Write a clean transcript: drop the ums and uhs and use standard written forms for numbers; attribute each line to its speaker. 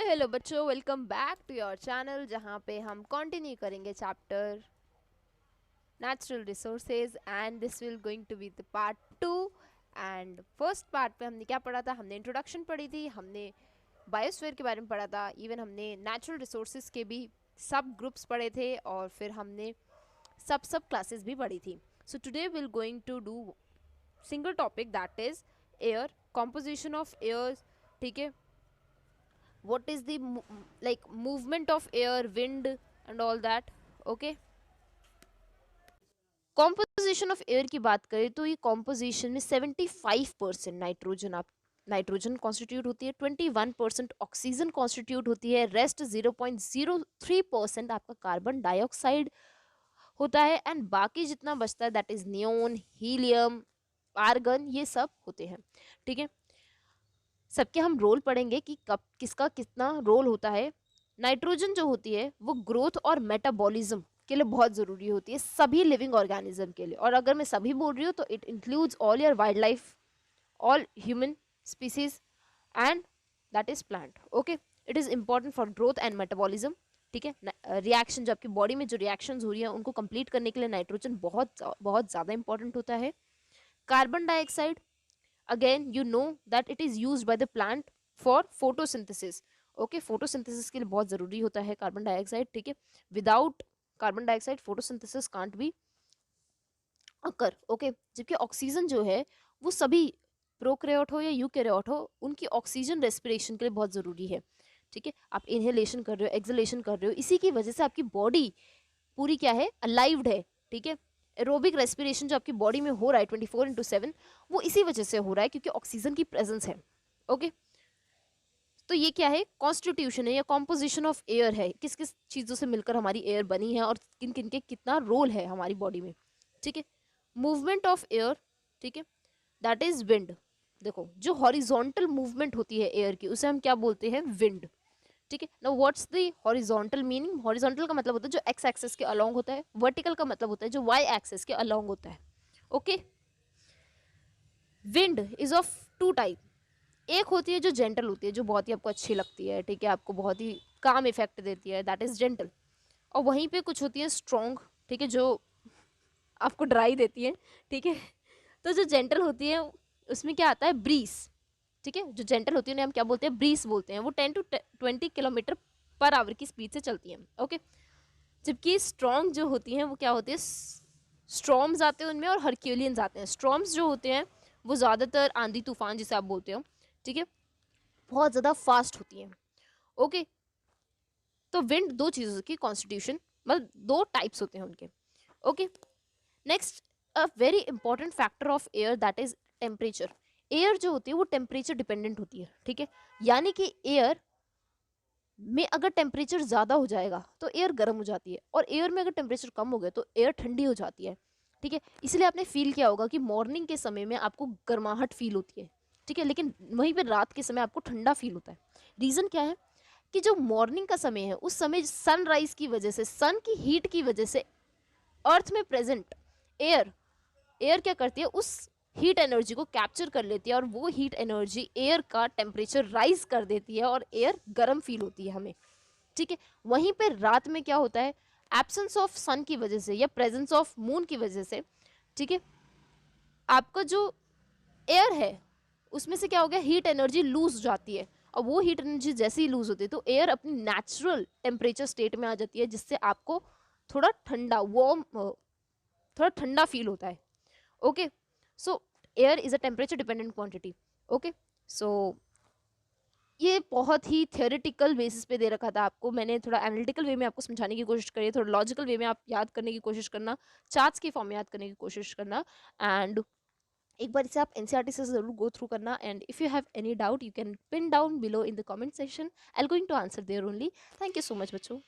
Speaker 1: Hello बच्चों, welcome back to your channel जहाँ पे हम कंटिन्यू करेंगे chapter natural resources and this will going to be the part 2। And first part पे हमने क्या पढ़ा था? हमने इंट्रोडक्शन पढ़ी थी, हमने बायोस्फीयर के बारे में पढ़ा था, इवन हमने नेचुरल रिसोर्सेज के भी सब ग्रुप्स पढ़े थे और फिर हमने सब क्लासेस भी पढ़ी थी। So today will going to do single topic that is air, composition of air. ठीक है, what is the like movement of air, wind and all that. okay, composition of air की बात करें तो ये कॉम्पोजिशन में 75% नाइट्रोजन आप nitrogen constitute होती है, 21% ऑक्सीजन कॉन्स्टिट्यूट होती है, रेस्ट 0.03% आपका कार्बन डाइऑक्साइड होता है एंड बाकी जितना बचता है that is neon, helium, argon, ये सब होते हैं। ठीक है, सबके हम रोल पढ़ेंगे कि कब किसका कितना रोल होता है। नाइट्रोजन जो होती है वो ग्रोथ और मेटाबॉलिज्म के लिए बहुत ज़रूरी होती है सभी लिविंग ऑर्गेनिज्म के लिए, और अगर मैं सभी बोल रही हूँ तो it includes all your wild life, all human species and that is plant. Okay, it is important for growth and metabolism. ठीक है, रिएक्शन जो आपकी बॉडी में जो रिएक्शंस हो रही है उनको कंप्लीट करने के लिए नाइट्रोजन बहुत बहुत ज़्यादा इंपॉर्टेंट होता है। Carbon dioxide, again you know that it is used by the plant for photosynthesis. Okay, photosynthesis के लिए बहुत ज़रूरी होता है कार्बन डाइऑक्साइड। ठीक है, without carbon dioxide photosynthesis can't be occur. Okay, जबकि ऑक्सीजन जो है वो सभी प्रोकैरियोट हो या यूकैरियोट हो उनकी ऑक्सीजन रेस्पिरेशन के लिए बहुत ज़रूरी है। ठीक है, आप इनहेलेशन कर रहे हो, एक्सहेलेशन कर रहे हो, इसी की वजह से आपकी बॉडी पूरी क्या है, अलाइव्ड है। ठीक है, एरोबिक रेस्पिरेशन जो आपकी बॉडी में हो रहा है 24/7 वो इसी वजह से हो रहा है क्योंकि ऑक्सीजन की प्रेजेंस है। ओके, तो ये क्या है, कॉन्स्टिट्यूशन है या कॉम्पोजिशन ऑफ एयर है, किस किस चीज़ों से मिलकर हमारी एयर बनी है और किन किन के कितना रोल है हमारी बॉडी में। ठीक है, मूवमेंट ऑफ एयर, ठीक है, दैट इज विंड। देखो, जो हॉरिजॉन्टल मूवमेंट होती है एयर की उसे हम क्या बोलते हैं, विंड। ठीक है, now what's the horizontal meaning? Horizontal का मतलब होता है जो एक्स एक्सेस के अलोंग होता है, वर्टिकल का मतलब होता है जो वाई एक्सेस के अलोंग होता है। Okay, wind is of two type. एक होती है जो जेंटल होती है, जो बहुत ही आपको अच्छी लगती है, ठीक है, आपको बहुत ही काम इफेक्ट देती है, दैट इज जेंटल। और वहीं पे कुछ होती है स्ट्रॉन्ग, ठीक है, जो आपको ड्राई देती है। ठीक है, तो जो जेंटल होती है उसमें क्या आता है, ब्रीस। ठीक है, जो जेंटल होती है उन्हें हम क्या बोलते हैं, ब्रीस बोलते हैं। वो 10 to 20 किलोमीटर पर आवर की स्पीड से चलती हैं। ओके, जबकि स्ट्रॉन्ग जो होती हैं वो क्या होती है, स्ट्रॉम्स आते हैं उनमें और हरक्यूलियंस आते हैं। स्ट्रॉम्स जो होते हैं वो ज़्यादातर आंधी तूफान जिसे आप बोलते हो, ठीक है, बहुत ज़्यादा फास्ट होती हैं। ओके, तो विंड दो चीज़ों की कॉन्स्टिट्यूशन, मतलब दो टाइप्स होते हैं उनके। Okay, next, a very important factor of air that is temperature. Air जो होती है वो टेम्परेचर डिपेंडेंट होती है। ठीक है, यानी कि एयर में अगर टेम्परेचर ज़्यादा हो जाएगा तो एयर गर्म हो जाती है, और एयर में अगर टेम्परेचर कम हो गया तो एयर ठंडी हो जाती है। ठीक है, इसलिए आपने फील किया होगा कि मॉर्निंग के समय में आपको गर्माहट फील होती है। ठीक है, लेकिन वहीं पर रात के समय आपको ठंडा फील होता है। रीज़न क्या है कि जो मॉर्निंग का समय है उस समय सनराइज की वजह से, सन की हीट की वजह से अर्थ में प्रेजेंट एयर एयर क्या करती है, उस हीट एनर्जी को कैप्चर कर लेती है और वो हीट एनर्जी एयर का टेम्परेचर राइज कर देती है और एयर गर्म फील होती है हमें। ठीक है, वहीं पे रात में क्या होता है, एब्सेंस ऑफ सन की वजह से या प्रेजेंस ऑफ मून की वजह से, ठीक है, आपका जो एयर है उसमें से क्या हो गया, हीट एनर्जी लूज हो जाती है। और वो हीट एनर्जी जैसे ही लूज होती है तो एयर अपनी नेचुरल टेम्परेचर स्टेट में आ जाती है, जिससे आपको थोड़ा ठंडा वार्म, थोड़ा ठंडा फील होता है। Okay, so air is a temperature dependent quantity. Okay, so ये बहुत ही थियोरेटिकल बेसिस पे दे रखा था आपको, मैंने थोड़ा एनालिटिकल वे में आपको समझाने की कोशिश करी, थोड़ा लॉजिकल वे में आप याद करने की कोशिश करना, चार्ट्स की फॉर्म में याद करने की कोशिश करना। एंड एक बार इसे आप एनसीईआरटी से ज़रूर गो थ्रू करना। And if you have any doubt you can pin down below in the comment section, I am going to answer there only. Thank you so much बच्चों।